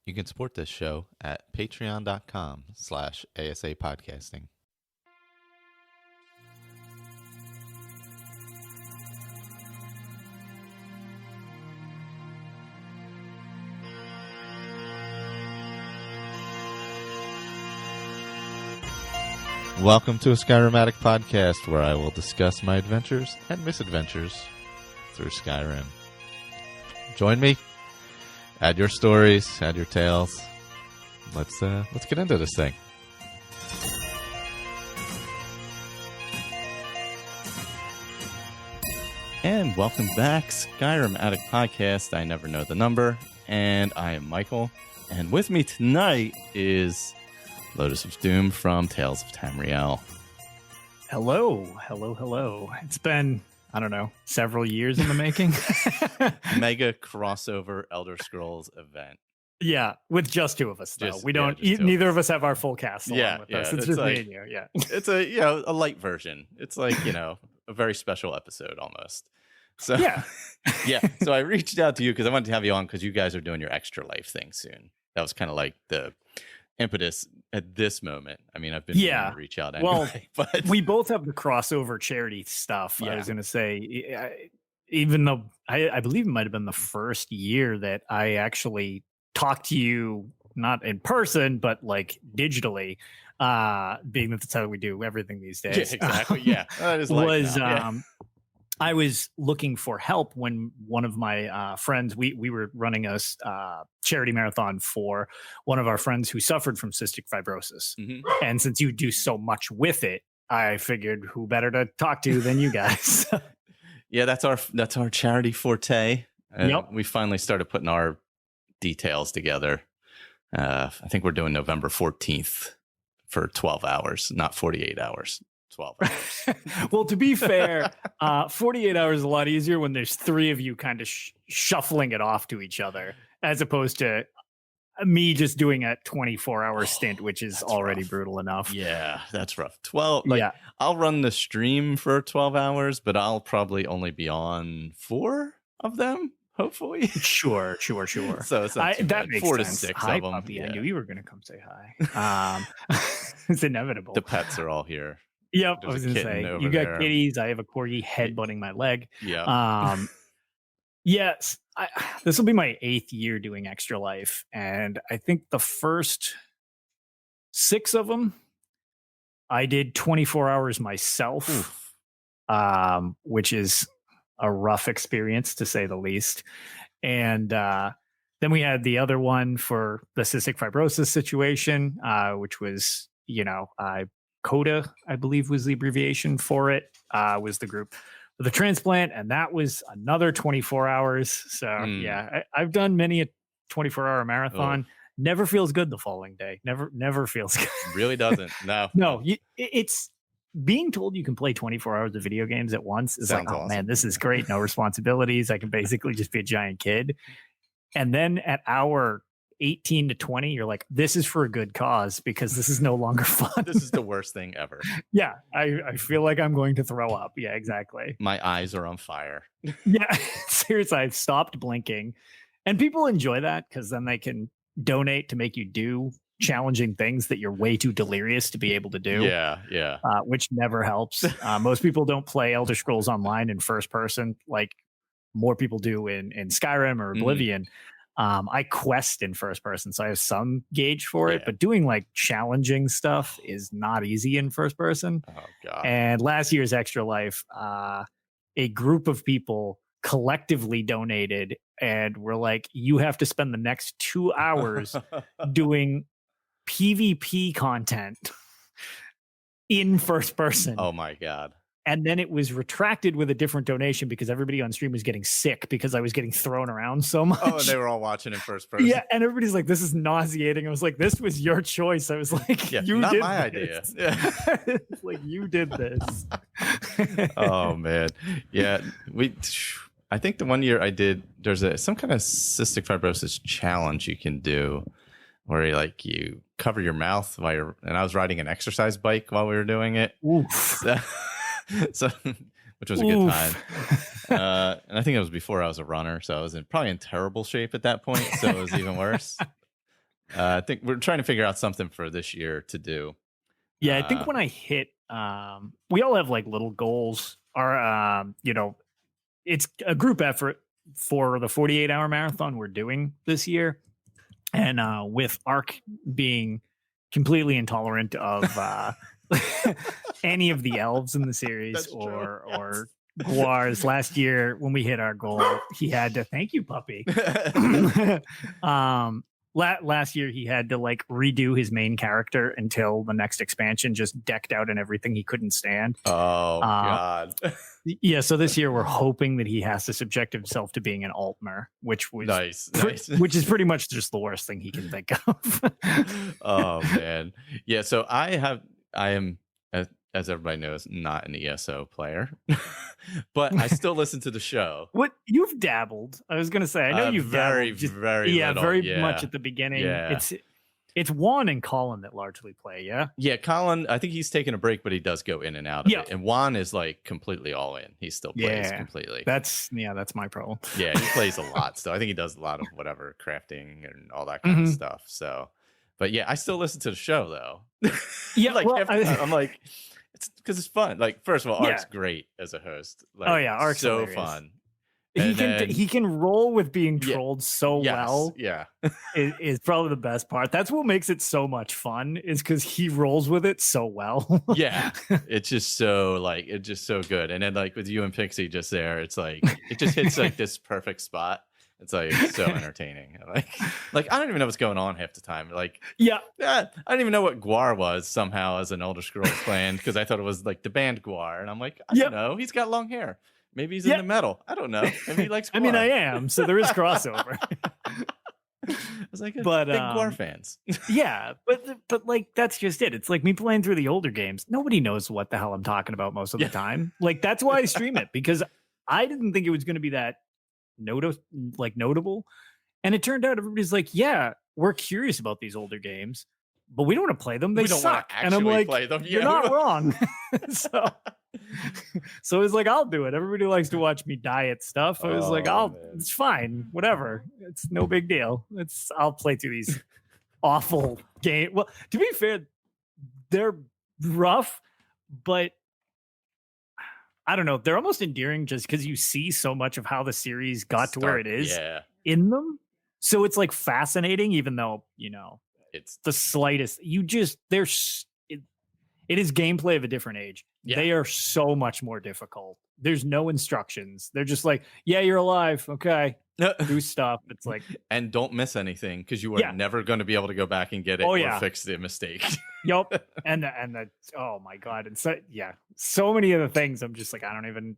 You can support this show at patreon.com/ASAPodcasting. Welcome to a Skyrim Addict podcast, where I will discuss my adventures and misadventures through Skyrim. Join me. Add your stories, add your tales. Let's get into this thing. And welcome back, Skyrim Addict podcast. I never know the number, and I am Michael. And with me tonight is Lotus of Doom from Tales of Tamriel. Hello. It's been, I don't know, several years in the making. Mega crossover Elder Scrolls event. Yeah, with just two of us, though. Neither of us have our full cast along with us. It's just me and you, yeah. It's a light version. It's like, a very special episode almost. So yeah. So I reached out to you because I wanted to have you on because you guys are doing your Extra Life thing soon. That was kind of like the impetus at this moment. I mean, I've been trying to reach out anyway. Well, but we both have the crossover charity stuff. Yeah. I was going to say, even though I believe it might have been the first year that I actually talked to you, not in person, but like digitally, being that that's how we do everything these days. Yeah, exactly. Yeah. That is I was looking for help when one of my friends, we were running a charity marathon for one of our friends who suffered from cystic fibrosis. Mm-hmm. And since you do so much with it, I figured who better to talk to than you guys. Yeah, that's our charity forte. Yep. We finally started putting our details together. I think we're doing November 14th for 12 hours, not 48 hours. 12 hours. Well, to be fair, 48 hours is a lot easier when there's three of you kind of shuffling it off to each other, as opposed to me just doing a 24-hour stint, which is already rough. Brutal enough. Yeah, that's rough. I'll run the stream for 12 hours, but I'll probably only be on 4 of them, hopefully. Sure. So it's not that makes 4 sense. to 6 Hi, of them. Puppy. Yeah. I knew you were going to come say hi. It's inevitable. The pets are all here. Yep, There's I was going to say, you got there. Kitties. I have a corgi headbutting my leg. Yeah. Yes, this will be my 8th year doing Extra Life, and I think the first 6 of them, I did 24 hours myself, which is a rough experience to say the least. And then we had the other one for the cystic fibrosis situation, which was, CODA, I believe was the abbreviation for it, was the group for the transplant. And that was another 24 hours. So I've done many a 24-hour marathon. Never feels good the following day. Never feels good. Really doesn't. No. No, it's being told you can play 24 hours of video games at once is Sounds like, oh awesome. Man, this is great. No responsibilities. I can basically just be a giant kid. And then at hour 18 to 20, you're like, this is for a good cause because this is no longer fun. This is the worst thing ever. Yeah, I feel like I'm going to throw up. Yeah, exactly. My eyes are on fire. Yeah, seriously, I've stopped blinking. And people enjoy that because then they can donate to make you do challenging things that you're way too delirious to be able to do. Yeah. Which never helps. Most people don't play Elder Scrolls Online in first person like more people do in Skyrim or Oblivion. I quest in first person, so I have some gauge for it, but doing like challenging stuff is not easy in first person. Oh god. And last year's Extra Life, a group of people collectively donated and were like, you have to spend the next 2 hours doing PvP content in first person. Oh my god. And then it was retracted with a different donation because everybody on stream was getting sick because I was getting thrown around so much. Oh, and they were all watching in first person. Yeah, and everybody's like, this is nauseating. I was like, this was your choice. I was like, you not did my this. idea. Yeah. Like, you did this. Oh, man. Yeah, I think the one year I did, there's some kind of cystic fibrosis challenge you can do where you cover your mouth and I was riding an exercise bike while we were doing it. Oof. So which was a good time. And I think it was before I was a runner, so I was probably in terrible shape at that point, so it was even worse. I think we're trying to figure out something for this year to do. Yeah, I think when I hit, we all have like little goals. Our, it's a group effort for the 48-hour marathon we're doing this year, and with Ark being completely intolerant of any of the elves in the series or Guars. Last year when we hit our goal, he had to thank you, puppy. Last year he had to like redo his main character until the next expansion, just decked out in everything he couldn't stand. Oh God. Yeah, so this year we're hoping that he has to subject himself to being an Altmer, which was nice. Which is pretty much just the worst thing he can think of. Oh man. Yeah, so I am, as everybody knows, not an ESO player, but I still listen to the show. What, you've dabbled? I was gonna say, I know you've very, dabbled. very much at the beginning. Yeah. It's Juan and Colin that largely play. Yeah, Colin, I think he's taking a break, but he does go in and out of it. And Juan is like completely all in. He still plays completely. That's my problem. Yeah, he plays a lot. So I think he does a lot of whatever crafting and all that kind of stuff. So, but yeah, I still listen to the show though. Yeah, like I'm like. It's because it's fun. Like, first of all, Ark's great as a host. Like, Ark's so hilarious. fun. He can roll with being trolled so well. Yeah, is probably the best part. That's what makes it so much fun. Is because he rolls with it so well. Yeah, it's just so good. And then like with you and Pixie just there, it's like it just hits like this perfect spot. It's like so entertaining. Like I don't even know what's going on half the time. Like I didn't even know what Guar was somehow as an Elder Scrolls fan because I thought it was like the band Guar, and I'm like, I don't know. He's got long hair. Maybe he's into metal. I don't know. Maybe he likes Guar. I mean, I am. So there is crossover. I was like, big Guar fans. Yeah, but like that's just it. It's like me playing through the older games. Nobody knows what the hell I'm talking about most of the time. Like that's why I stream it, because I didn't think it was going to be that notable, and it turned out everybody's like, yeah, we're curious about these older games, but we don't want to play them. They suck. And I'm like, play them. You're not wrong. So it's like, I'll do it. Everybody likes to watch me die at stuff. I was like, it's fine, whatever. It's no big deal. I'll play through these awful games. Well, to be fair, they're rough, but I don't know. They're almost endearing just because you see so much of how the series got to where it is in them. So it's like fascinating, even though, it's the slightest. It is gameplay of a different age. Yeah. They are so much more difficult. There's no instructions. They're just like, yeah, you're alive. Okay. Do stuff. It's like, and don't miss anything because you are never going to be able to go back and get it or fix the mistake. Yep. And oh my God. And so many of the things I'm just like, I don't even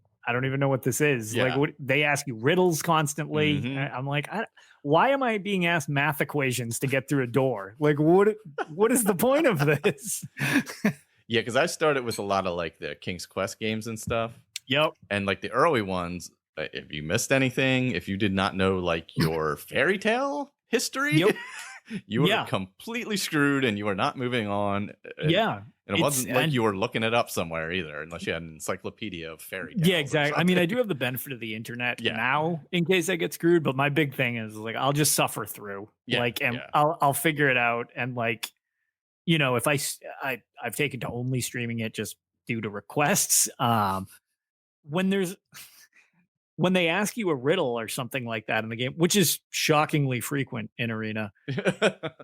know what this is. Yeah. Like they ask you riddles constantly. Mm-hmm. I'm like, why am I being asked math equations to get through a door? Like what is the point of this? Yeah, because I started with a lot of like the King's Quest games and stuff. Yep. And like the early ones, if you missed anything, if you did not know like your fairy tale history, you were completely screwed and you were not moving on. And it wasn't like you were looking it up somewhere either, unless you had an encyclopedia of fairy tales. Yeah, exactly. I mean, I do have the benefit of the internet now in case I get screwed, but my big thing is like, I'll just suffer through. I'll figure it out. And like, if I've taken to only streaming it just due to requests. When they ask you a riddle or something like that in the game, which is shockingly frequent in Arena,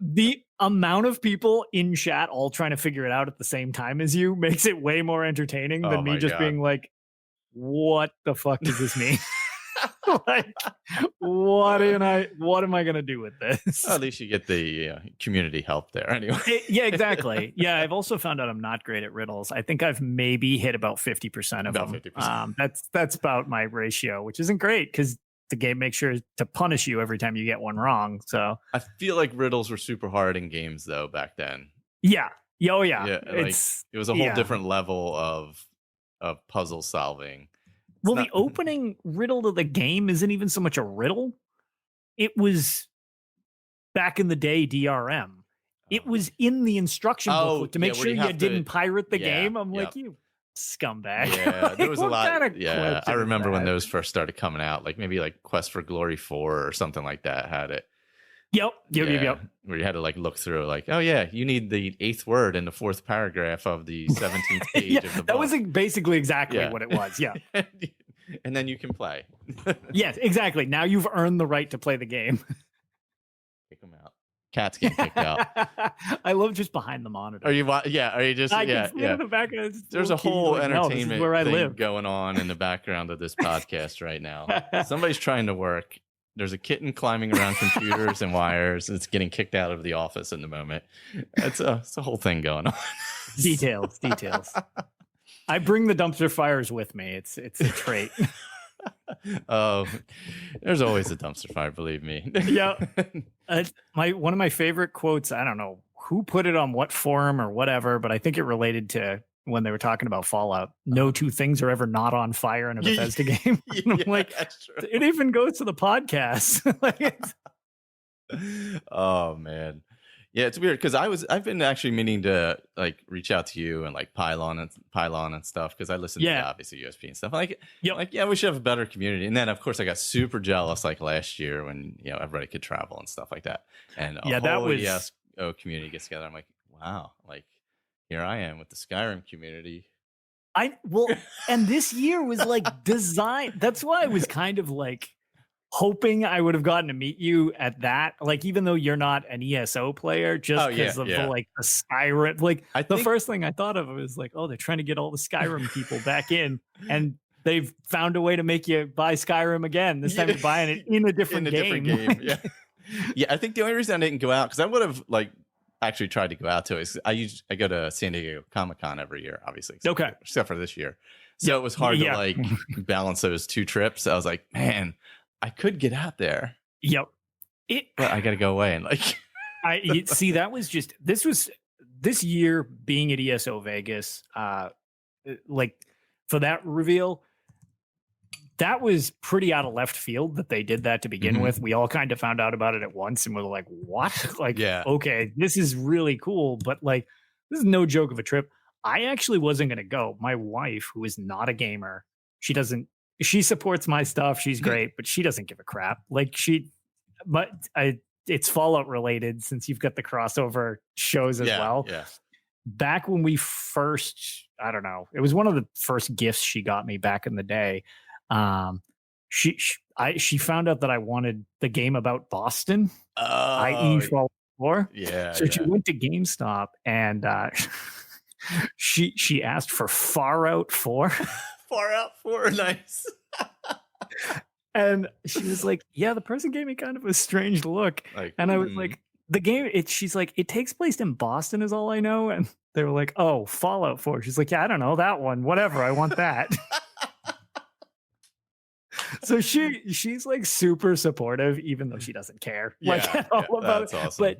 the amount of people in chat all trying to figure it out at the same time as you makes it way more entertaining than me just being like, what the fuck does this mean? Like, what am I gonna do with this? Well, at least you get the community help there anyway. Yeah, exactly. Yeah, I've also found out I'm not great at riddles. I think I've maybe hit about 50% of them. 50%. That's about my ratio, which isn't great because the game makes sure to punish you every time you get one wrong. So I feel like riddles were super hard in games though back then. Yeah. Oh yeah. It was a whole different level of puzzle solving. Well, the opening riddle to the game isn't even so much a riddle. It was back in the day DRM. It was in the instruction booklet to make sure you didn't pirate the game. I'm like, you scumbag. Yeah, there was a lot. Yeah, I remember when those first started coming out, like maybe like Quest for Glory 4 or something like that had it. Yep. Where you had to like look through, like, oh yeah, you need the 8th word in the 4th paragraph of the 17th page of the book. That was basically exactly what it was. Yeah. And then you can play. Yes, exactly. Now you've earned the right to play the game. Kick them out. Cats get kicked out. I love just behind the monitor. Are you just I can see in the background. There's a whole entertainment where I thing live. going on in the background of this podcast right now. Somebody's trying to work. There's a kitten climbing around computers and wires. It's getting kicked out of the office in the moment. It's a whole thing going on. Details. I bring the dumpster fires with me. It's a trait. Oh, there's always a dumpster fire, believe me. Yeah. One of my favorite quotes, I don't know who put it on what forum or whatever, but I think it related to when they were talking about Fallout. No two things are ever not on fire in a Bethesda game. Like, that's true. It even goes to the podcast. Oh man. Yeah, it's weird because I've been actually meaning to like reach out to you and like Pylon and stuff, because I listen to obviously USP and stuff. Like, we should have a better community. And then of course I got super jealous like last year when everybody could travel and stuff like that. And that was ESO community gets together. I'm like, wow, like here I am with the Skyrim community. And this year was like designed. That's why I was kind of like hoping I would have gotten to meet you at that, like, even though you're not an ESO player, just because of the Skyrim. Like, the first thing I thought of was like, oh, they're trying to get all the Skyrim people back in, and they've found a way to make you buy Skyrim again. This time you're buying it in a different game. Yeah. Yeah, I think the only reason I didn't go out, because I would have like actually tried to go out to it, is I go to San Diego Comic-Con every year, obviously. Except for this year. So it was hard to like balance those two trips. I was like, man, I could get out there. Yep. But I got to go away and like. That was just, this year being at ESO Vegas, like for that reveal, that was pretty out of left field that they did that to begin with. We all kind of found out about it at once and were like, what? Like, okay, this is really cool. But like, this is no joke of a trip. I actually wasn't going to go. My wife, who is not a gamer, she supports my stuff. She's great, but she doesn't give a crap. Like it's Fallout related, since you've got the crossover shows as well. Yeah. Back when we first, I don't know, it was one of the first gifts she got me back in the day. She found out that I wanted the game about Boston, i.e. Fallout 4. Yeah. So she went to GameStop and she asked for Far Out 4. Far Out 4, nice. And she was like, yeah, the person gave me kind of a strange look. And I was like, the game, she's like, it takes place in Boston is all I know. And they were like, oh, Fallout 4. She's like, yeah, I don't know that one. Whatever, I want that. So she's like super supportive, even though she doesn't care. All about it. Awesome. But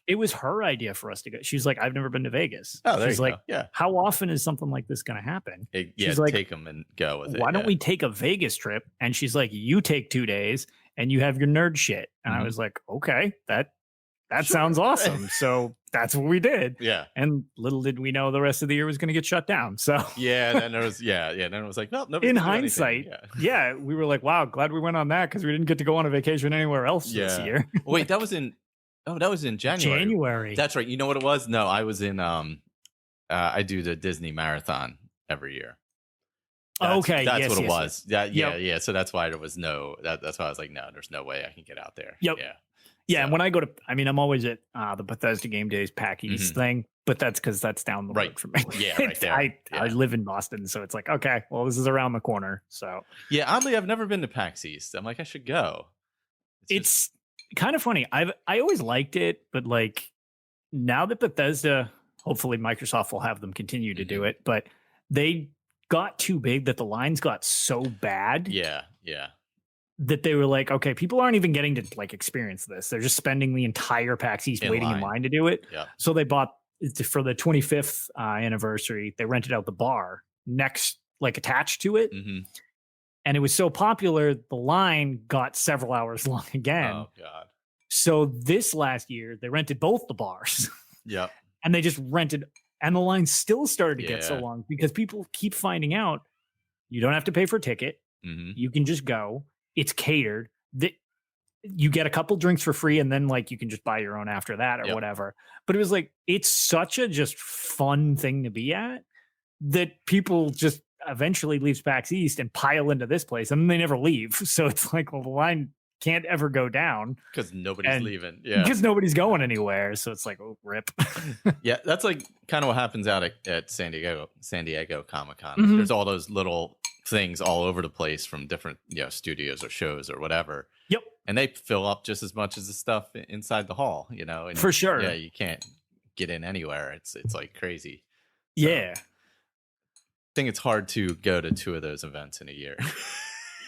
it was her idea for us to go. She's like, I've never been to Vegas. Oh, there she's you like, go. Yeah. How often is something like this going to happen? She's like, take them and go with it. Why don't we take a Vegas trip? And she's like, you take 2 days and you have your nerd shit. And I was like, okay, that sounds awesome. So that's what we did. Yeah. And little did we know the rest of the year was going to get shut down. So then there was, then it was like, well, in hindsight, we were like, wow, glad we went on that, because we didn't get to go on a vacation anywhere else this year. Wait, that was in January. That's right. You know what it was? No, I was in I do the Disney marathon every year. That's what it was. Yeah. So that's why there was that's why I was like, no, there's no way I can get out there. Yep. Yeah. And when I go to, I'm always at the Bethesda Game Days PAX East thing, but that's because that's down the road from me. Yeah, right there. I live in Boston, so it's like, okay, well, this is around the corner. So yeah, oddly, I've never been to PAX East. I'm like, I should go. It's kind of funny. I always liked it, but like now that Bethesda, hopefully Microsoft will have them continue to do it, but they got too big that the lines got so bad. Yeah. That they were like, okay, people aren't even getting to like experience this. They're just spending the entire PAX East waiting in line to do it. Yeah. So they bought for the 25th anniversary. They rented out the bar next, like attached to it. And it was so popular, the line got several hours long again. Oh God. So this last year, they rented both the bars. Yeah. And they just rented, and the line still started to get so long because people keep finding out you don't have to pay for a ticket. You can just go. It's catered. you get a couple drinks for free, and then like you can just buy your own after that or whatever. But it was like, it's such a just fun thing to be at that people just eventually leave PAX East and pile into this place, and they never leave. So it's like, well, the line can't ever go down because nobody's leaving. Yeah, because nobody's going anywhere. So it's like, oh, rip. Yeah, that's like kind of what happens out at San Diego Comic-Con. There's all those little things all over the place from different studios or shows or whatever. Yep. And they fill up just as much as the stuff inside the hall, and for sure. Yeah, you can't get in anywhere. It's like crazy. So, yeah. I think it's hard to go to 2 of those events in a year.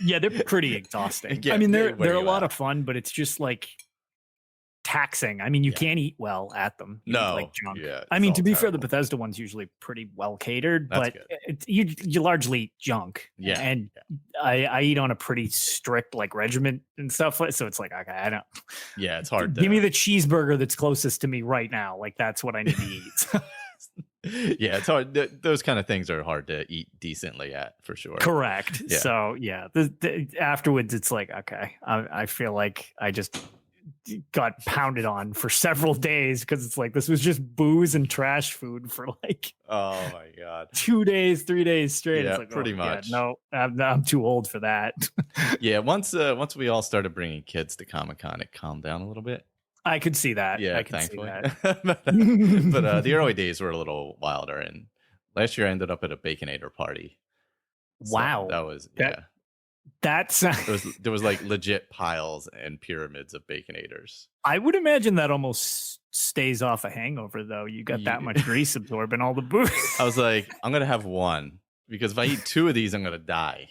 Yeah, they're pretty exhausting. Yeah, I mean, they're a lot of fun, but it's just like taxing. I mean, you can't eat well at them. You eat like junk. Yeah, I mean, to be fair, the Bethesda one's usually pretty well catered, but you largely eat junk. Yeah, and I eat on a pretty strict like regiment and stuff. So it's like, okay, I don't. Yeah, it's hard. Give me the cheeseburger that's closest to me right now. Like that's what I need to eat. Yeah, it's hard. Those kind of things are hard to eat decently at, for sure. Correct. Yeah. So yeah, afterwards it's like, okay, I feel like I just got pounded on for several days because it's like this was just booze and trash food for like, oh my god, 2 days, 3 days straight. Yeah, it's like, pretty much. Yeah, no, I'm too old for that. Yeah, once we all started bringing kids to Comic-Con, it calmed down a little bit. I could see that. Yeah, I could thankfully. see that. but the early days were a little wilder, and last year I ended up at a Baconator party. So wow, that was that's there was like legit piles and pyramids of Baconators. I would imagine that almost stays off a hangover, though. You got that much grease absorbing all the booze. I was like, I'm gonna have one. Because if I eat 2 of these, I'm gonna die.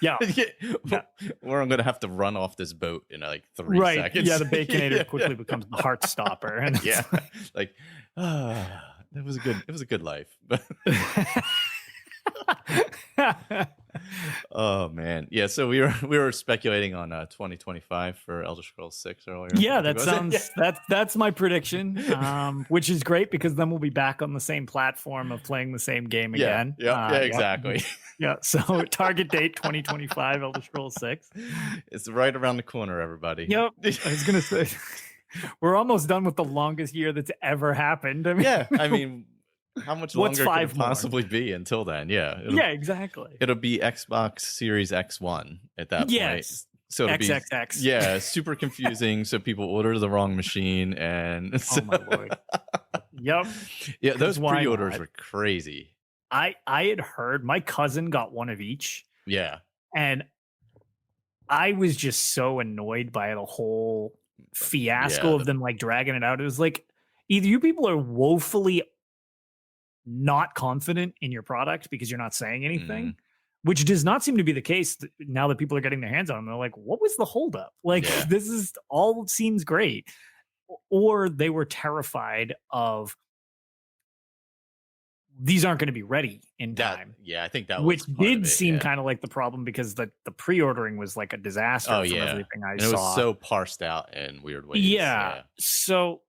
Yeah. Or I'm gonna have to run off this boat in like 3 seconds. Yeah, the Baconator quickly becomes the heart stopper. And yeah, like it was a good life. Oh man, yeah. So we were speculating on 2025 for Elder Scrolls 6 earlier. Yeah, that's my prediction, which is great because then we'll be back on the same platform of playing the same game again. Yeah, exactly. Yeah, so target date 2025 Elder Scrolls 6. It's right around the corner, everybody. Yep. I was gonna say we're almost done with the longest year that's ever happened. I mean. How much longer could it possibly be until then? Yeah. Exactly. It'll be Xbox Series X1 at that point. So it'll XXX. be super confusing. So people order the wrong machine, and oh my lord. Yep. Yeah, those pre-orders were crazy. I had heard my cousin got one of each. Yeah. And I was just so annoyed by the whole fiasco of them like dragging it out. It was like either you people are woefully not confident in your product because you're not saying anything, which does not seem to be the case now that people are getting their hands on them. They're like, what was the holdup? Like, this is all seems great. Or they were terrified of these aren't going to be ready in time. I think that was which did seem kind of like the problem because the pre-ordering was like a disaster from everything I saw. It was so parsed out in weird ways. Yeah. So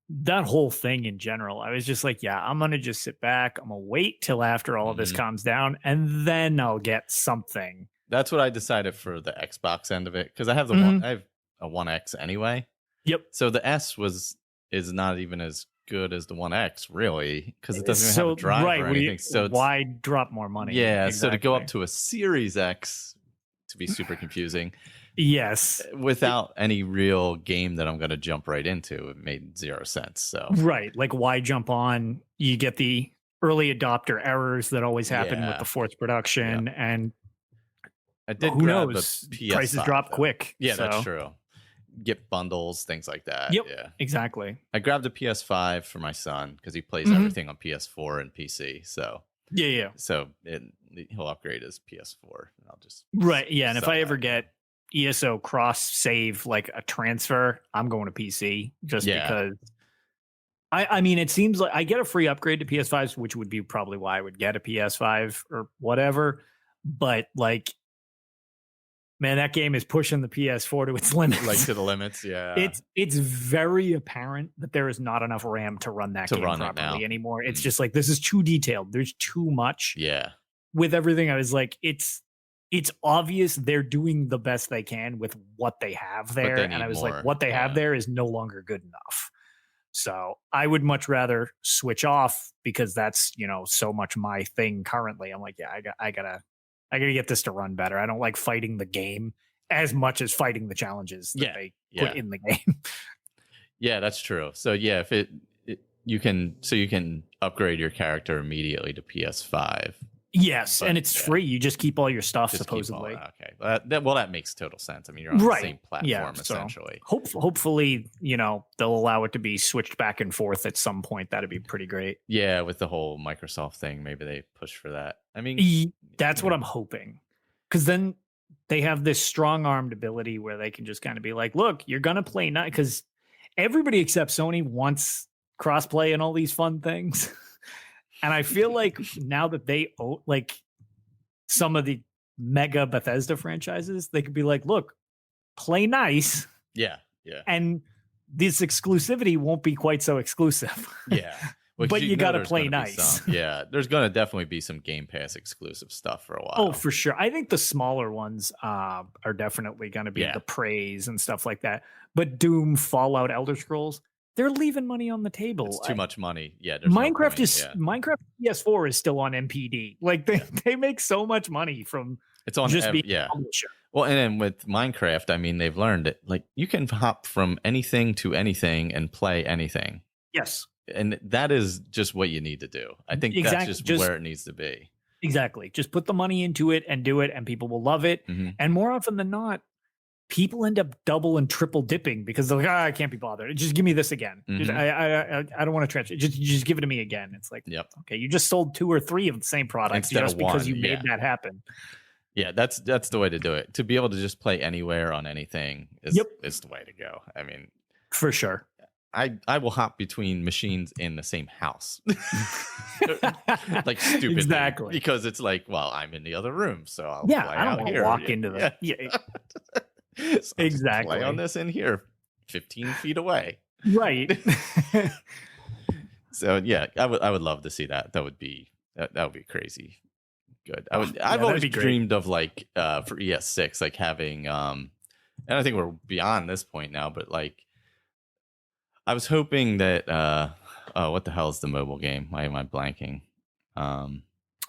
that whole thing in general, I was just like, I'm going to just sit back. I'm going to wait till after all of this calms down, and then I'll get something. That's what I decided for the Xbox end of it. Cause I have I have a 1X anyway. Yep. So the S is not even as good as the 1X really. Cause it doesn't even have a drive or anything. So why drop more money? Yeah. Exactly. So to go up to a Series X to be super confusing. Yes. Without any real game that I'm going to jump right into, it made 0 sense. So right, like why jump on? You get the early adopter errors that always happen with the fourth production, and I did. Who knows? The PS5, prices drop quick. Yeah, that's true. Get bundles, things like that. Yep, yeah, exactly. I grabbed a PS5 for my son because he plays everything on PS4 and PC. So so he'll upgrade his PS4, and I'll just And if I ever get ESO cross save like a transfer, I'm going to PC just because I mean it seems like I get a free upgrade to PS5s, which would be probably why I would get a PS5 or whatever, but like man, that game is pushing the PS4 to its limits. Like to the limits, yeah. It's very apparent that there is not enough RAM to run that game properly anymore. It's just like this is too detailed. There's too much. Yeah. With everything, I was like, it's it's obvious they're doing the best they can with what they have there. they And need I was more. like, what they have there is no longer good enough. So I would much rather switch off because that's, so much my thing currently. I'm like, yeah, I gotta get this to run better. I don't like fighting the game as much as fighting the challenges that they put in the game. Yeah, that's true. So yeah, if you can upgrade your character immediately to PS5. Yes, and it's free. You just keep all your stuff, supposedly. Okay, that makes total sense. I mean, you're on the same platform essentially. Hopefully, they'll allow it to be switched back and forth at some point. That'd be pretty great. Yeah, with the whole Microsoft thing, maybe they push for that. I mean, that's what I'm hoping, because then they have this strong-armed ability where they can just kind of be like, "Look, you're gonna play night," because everybody except Sony wants crossplay and all these fun things. And I feel like now that they own like some of the mega Bethesda franchises, they could be like, look, play nice. Yeah. Yeah. And this exclusivity won't be quite so exclusive. Yeah. Well, but you got to play nice. There's going to definitely be some Game Pass exclusive stuff for a while. Oh, for sure. I think the smaller ones are definitely going to be the praise and stuff like that. But Doom, Fallout, Elder Scrolls, they're leaving money on the table. It's too much money. Yeah. Minecraft Minecraft PS4 is still on MPD. Like they make so much money from it's on just being a publisher. Well, and then with Minecraft, I mean, they've learned it. Like you can hop from anything to anything and play anything. Yes. And that is just what you need to do. I think that's just where it needs to be. Exactly. Just put the money into it and do it, and people will love it. Mm-hmm. And more often than not, people end up double and triple dipping because they're like, I can't be bothered. Just give me this again. Mm-hmm. I don't want to transfer. Just give it to me again. It's like, okay, you just sold 2 or 3 of the same products just because you made that happen. Yeah, that's the way to do it. To be able to just play anywhere on anything is the way to go. I mean, for sure. I will hop between machines in the same house. Like stupidly. Exactly. Because it's like, well, I'm in the other room, so I'll play out I don't here. Walk into the so exactly. Play on this in here 15 feet away. Right. So yeah, I would love to see that. That would be crazy good. I've always dreamed of like for ES6 like having and I think we're beyond this point now, but like I was hoping that what the hell is the mobile game? Why am I blanking?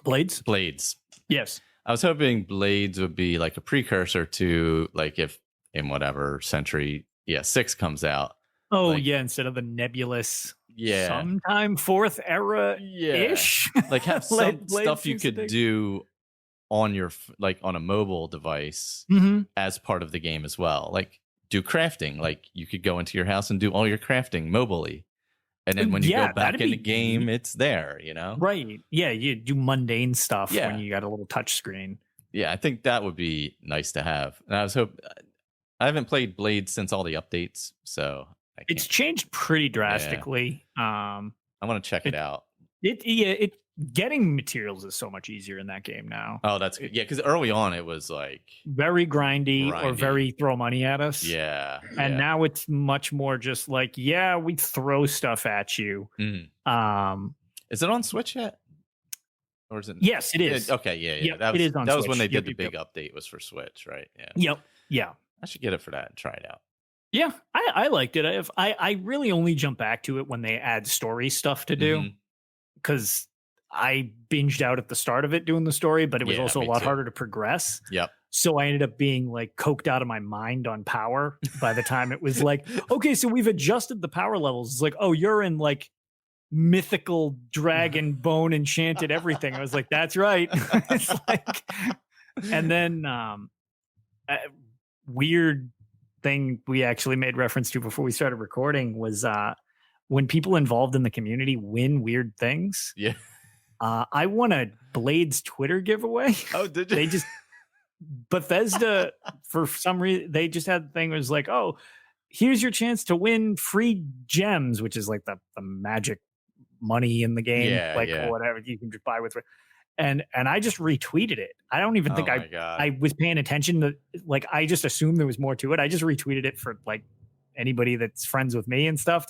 Blades. Yes. I was hoping Blades would be like a precursor to like if in whatever century 6 comes out. Oh like, instead of the nebulous sometime 4th era ish. Like have some stuff you could do on your like on a mobile device as part of the game as well. Like do crafting, like you could go into your house and do all your crafting mobily, and then when you go back in the game it's there, right? You do mundane stuff when you got a little touch screen. I think that would be nice to have. And I haven't played Blade since all the updates, so it's changed pretty drastically. I want to check it out. Getting materials is so much easier in that game now. Oh, that's good. Yeah, because early on it was like very grindy or very throw money at us. Yeah. And now it's much more just like, we throw stuff at you. Is it on Switch yet? Or is it? Yes, it is. Okay, yeah. That was on Switch. Was when they did the big update was for Switch, right? Yeah. Yep. I should get it for that and try it out. Yeah, I liked it. I really only jump back to it when they add story stuff to do, because I binged out at the start of it doing the story, but it was also a lot harder to progress. Yep. So I ended up being like coked out of my mind on power by the time it was like, okay, so we've adjusted the power levels. It's like, oh, you're in like mythical dragon bone enchanted everything. I was like, that's right. It's like, and then weird thing we actually made reference to before we started recording was when people involved in the community win weird things. Yeah. I won a Blades Twitter giveaway. Oh, did you? Bethesda, for some reason, they just had the thing where it was like, oh, here's your chance to win free gems, which is like the magic money in the game, or whatever you can just buy with. And I just retweeted it. I don't even think I was paying attention to, like, I just assumed there was more to it. I just retweeted it for like anybody that's friends with me and stuff.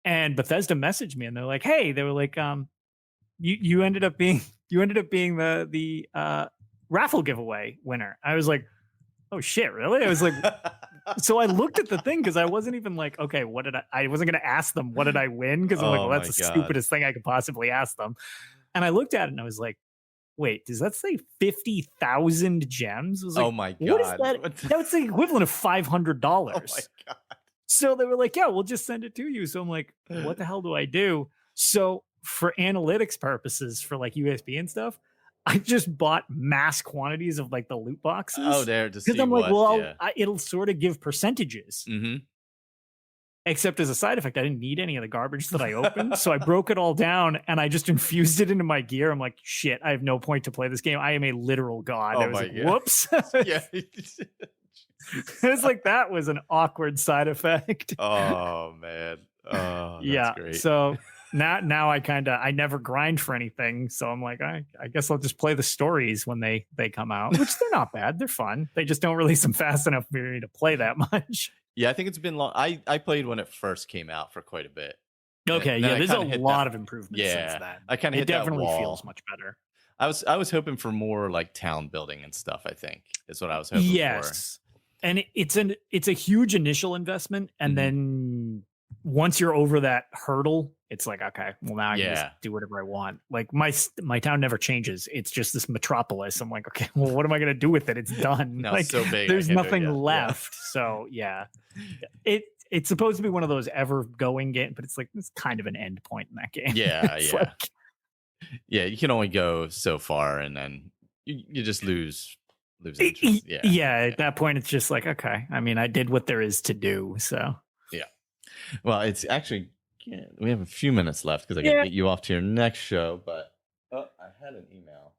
And Bethesda messaged me and they're like, hey, they were like, you ended up being the raffle giveaway winner. I was like, oh shit, really? I was like, so I looked at the thing because I wasn't even like, okay, what did I wasn't going to ask them, what did I win? Because I'm like, well, that's the stupidest thing I could possibly ask them. And I looked at it and I was like, wait, does that say 50,000 gems? I was like, oh my God. What is that? That's the equivalent of $500. Oh my God. So they were like, yeah, we'll just send it to you. So I'm like, what the hell do I do? So for analytics purposes, for like UESP and stuff, I just bought mass quantities of like the loot boxes. Oh, there to see because I'm like, well, it'll sort of give percentages. Mm-hmm. Except as a side effect, I didn't need any of the garbage that I opened. So I broke it all down and I just infused it into my gear. I'm like, shit, I have no point to play this game. I am a literal god. Oh I was my like, God. whoops. Yeah. It's like that was an awkward side effect. Oh man. Oh, that's great. So now I never grind for anything. So I'm like, I guess I'll just play the stories when they come out, which they're not bad. They're fun. They just don't release them fast enough for me to play that much. Yeah, I think it's been long. I played when it first came out for quite a bit. Okay, there's a lot of improvements since then. I kind of hit that wall. It definitely feels much better. I was hoping for more like town building and stuff, I think is what I was hoping for. Yes. And it's a huge initial investment. And then once you're over that hurdle, it's like, okay, well now I can just do whatever I want. Like my town never changes. It's just this metropolis. I'm like, okay, well, what am I going to do with it? It's done. No, like, it's so big. There's nothing left. So yeah, it's supposed to be one of those ever going games, but it's like, it's kind of an end point in that game. Yeah. Yeah. You can only go so far and then you just lose interest. At that point, it's just like, okay, I mean, I did what there is to do. So yeah. Well, it's actually, we have a few minutes left because I got to get you off to your next show, but I had an email.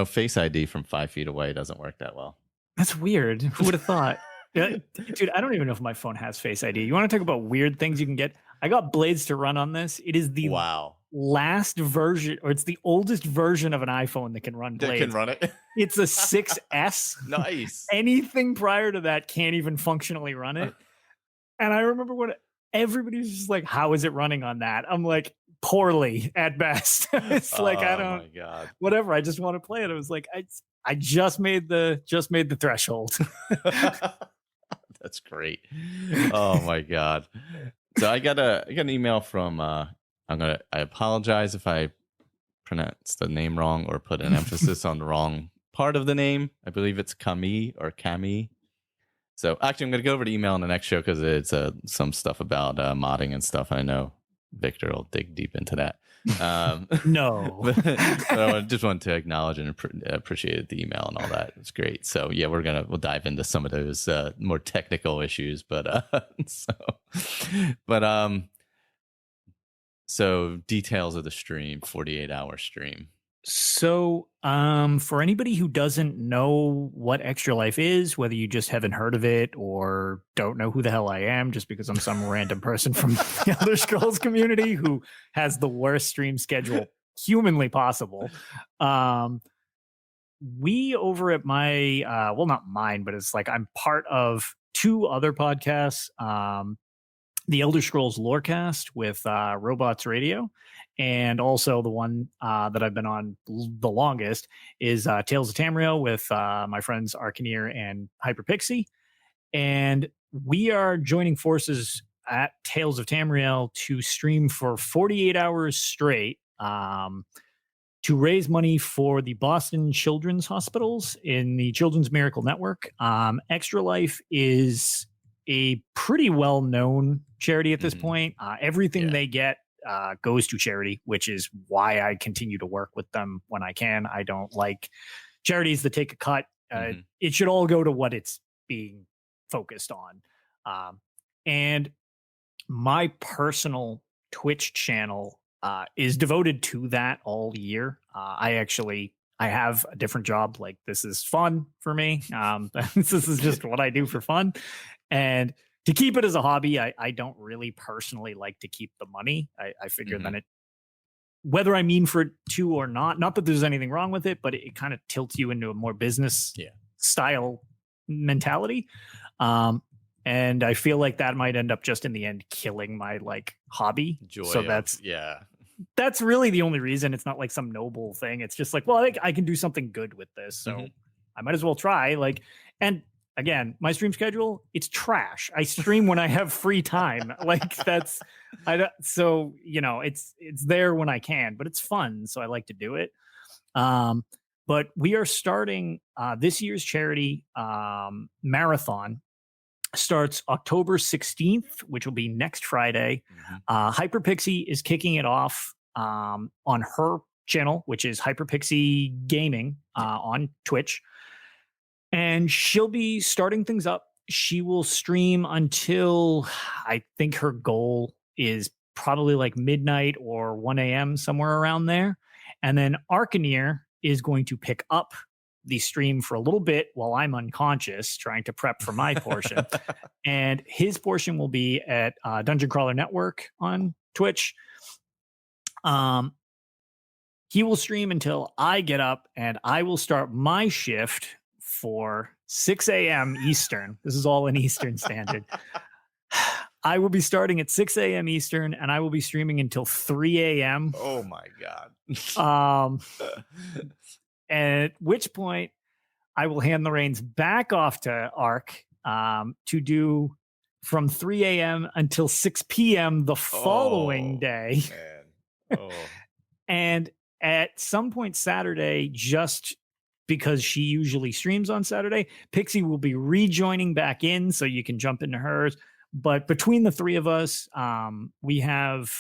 Face ID from 5 feet away doesn't work that well. That's weird. Who would have thought? Dude, I don't even know if my phone has Face ID. You want to talk about weird things you can get? I got Blades to run on this. It is the last version, or it's the oldest version of an iPhone that can run Blades. That can run it? It's a 6S. Nice. Anything prior to that can't even functionally run it. And I remember when everybody was just like, how is it running on that? I'm like, poorly at best. It's like, I don't, my God. Whatever. I just want to play it. I was like, I just made the threshold. That's great. Oh my God. So I got an email from, I apologize if I pronounce the name wrong or put an emphasis on the wrong part of the name. I believe it's Camille or Camille. So actually, I'm going to go over to email in the next show because it's some stuff about modding and stuff. I know Victor will dig deep into that. No. But I just wanted to acknowledge and appreciate the email and all that. It's great. So yeah, we'll dive into some of those more technical issues. So details of the stream, 48-hour stream. So for anybody who doesn't know what Extra Life is, whether you just haven't heard of it or don't know who the hell I am, just because I'm some random person from the Elder Scrolls community who has the worst stream schedule humanly possible. We over at my, well, not mine, but it's like I'm part of two other podcasts. The Elder Scrolls Lorecast with Robots Radio, and also the one that I've been on the longest is Tales of Tamriel with my friends Arcaneer and Hyperpixie. And we are joining forces at Tales of Tamriel to stream for 48 hours straight to raise money for the Boston Children's Hospitals in the Children's Miracle Network. Extra Life is a pretty well-known charity at this point. Everything they get goes to charity, which is why I continue to work with them when I can. I don't like charities that take a cut. It should all go to what it's being focused on. And my personal Twitch channel is devoted to that all year. I have a different job. Like, this is fun for me. This is just what I do for fun. And to keep it as a hobby, I don't really personally like to keep the money. I figure then whether I mean for it to or not that there's anything wrong with it, but it kind of tilts you into a more business style mentality. And I feel like that might end up just in the end killing my like hobby. Joy so that's that's really the only reason. It's not like some noble thing. It's just like, well, I can do something good with this, so I might as well try. Like, and again, my stream schedule, it's trash. I stream when I have free time. Like that's, so, you know, it's there when I can, but it's fun. So I like to do it. But we are starting this year's charity marathon. Starts October 16th, which will be next Friday. Hyperpixie is kicking it off on her channel, which is Hyperpixie Gaming on Twitch. And she'll be starting things up. She will stream until I think her goal is probably like midnight or 1 a.m., somewhere around there. And then Arcaneer is going to pick up the stream for a little bit while I'm unconscious trying to prep for my portion. And his portion will be at Dungeon Crawler Network on Twitch. He will stream until I get up, and I will start my shift for 6 a.m. Eastern. This is all in Eastern Standard. I will be starting at 6 a.m. Eastern, and I will be streaming until 3 a.m. Oh my God. At which point I will hand the reins back off to Arc to do from 3 a.m. until 6 p.m. the following day. Man. And at some point Saturday, just because she usually streams on Saturday, Pixie will be rejoining back in, so you can jump into hers. But between the three of us, we have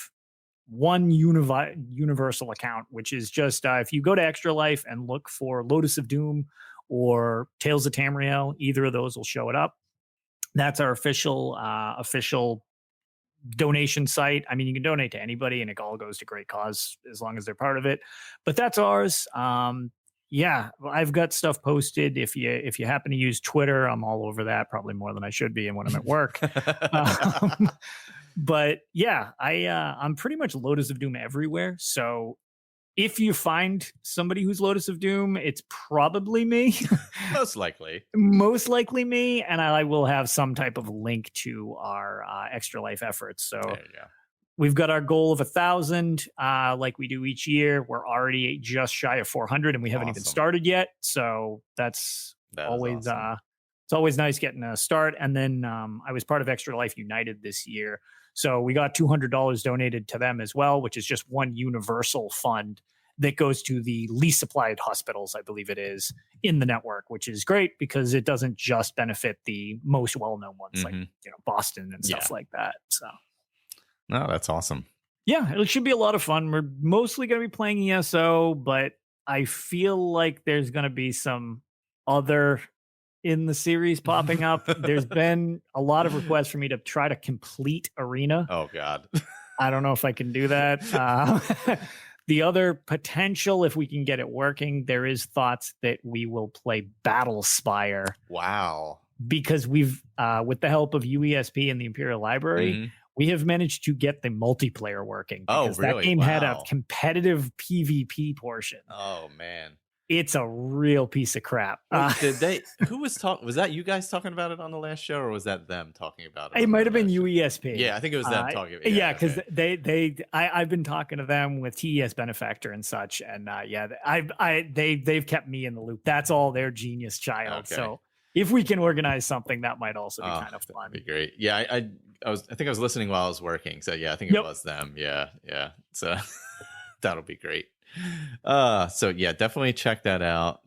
one universal account, which is just if you go to Extra Life and look for Lotus of Doom or Tales of Tamriel, either of those will show it up. That's our official donation site. I mean, you can donate to anybody and it all goes to great cause as long as they're part of it. But that's ours. Yeah, I've got stuff posted. If you happen to use Twitter, I'm all over that, probably more than I should be, and when I'm at work. But yeah, I'm pretty much Lotus of Doom everywhere. So if you find somebody who's Lotus of Doom, it's probably me. Most likely me, and I will have some type of link to our Extra Life efforts. So there you go. We've got our goal of 1,000, like we do each year. We're already just shy of 400, and we haven't even started yet. So that's always awesome. It's always nice getting a start. And then I was part of Extra Life United this year, so we got $200 donated to them as well, which is just one universal fund that goes to the least supplied hospitals, I believe it is, in the network, which is great because it doesn't just benefit the most well-known ones, like Boston and stuff like that. So. No, that's awesome. Yeah, it should be a lot of fun. We're mostly going to be playing ESO, but I feel like there's going to be some other in the series popping up. There's been a lot of requests for me to try to complete Arena. Oh, God. I don't know if I can do that. The other potential, if we can get it working, there is thoughts that we will play Battle Spire. Wow. Because we've, with the help of UESP and the Imperial Library, we have managed to get the multiplayer working. Oh, really? That game had a competitive PvP portion. Oh, man. It's a real piece of crap. Who was talking? Was that you guys talking about it on the last show, or was that them talking about it? It might have been UESP. Yeah, I think it was them talking about it. Yeah, because I've been talking to them with TES Benefactor and such. And they've kept me in the loop. That's all their genius child. Okay. So if we can organize something, that might also be kind of fun. That'd be great. Yeah, I think I was listening while I was working. So yeah, I think it was them. Yeah. So that'll be great. So yeah, definitely check that out.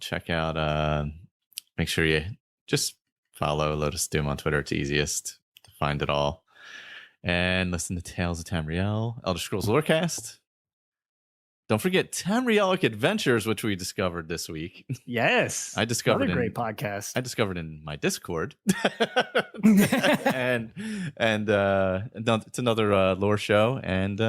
Make sure you just follow Lotus Doom on Twitter. It's easiest to find it all. And listen to Tales of Tamriel, Elder Scrolls Lorecast. Don't forget Tamrielic Adventures, which we discovered this week. Yes. I discovered another great podcast. I discovered in my Discord. and it's another lore show, and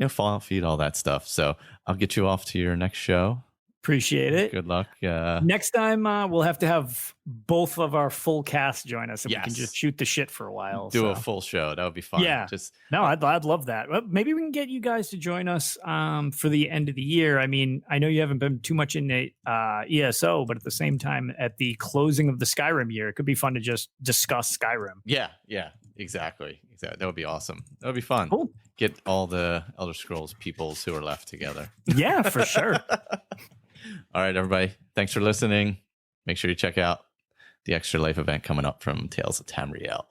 Fallout feed, all that stuff. So I'll get you off to your next show. Appreciate it. Good luck. Next time we'll have to have both of our full cast join us, and we can just shoot the shit for a while. Do a full show. That would be fun. Yeah. I'd love that. Well, maybe we can get you guys to join us for the end of the year. I mean, I know you haven't been too much into ESO, but at the same time, at the closing of the Skyrim year, it could be fun to just discuss Skyrim. Yeah. Exactly. That would be awesome. That would be fun. Cool. Get all the Elder Scrolls peoples who are left together. Yeah, for sure. All right, everybody. Thanks for listening. Make sure you check out the Extra Life event coming up from Tales of Tamriel.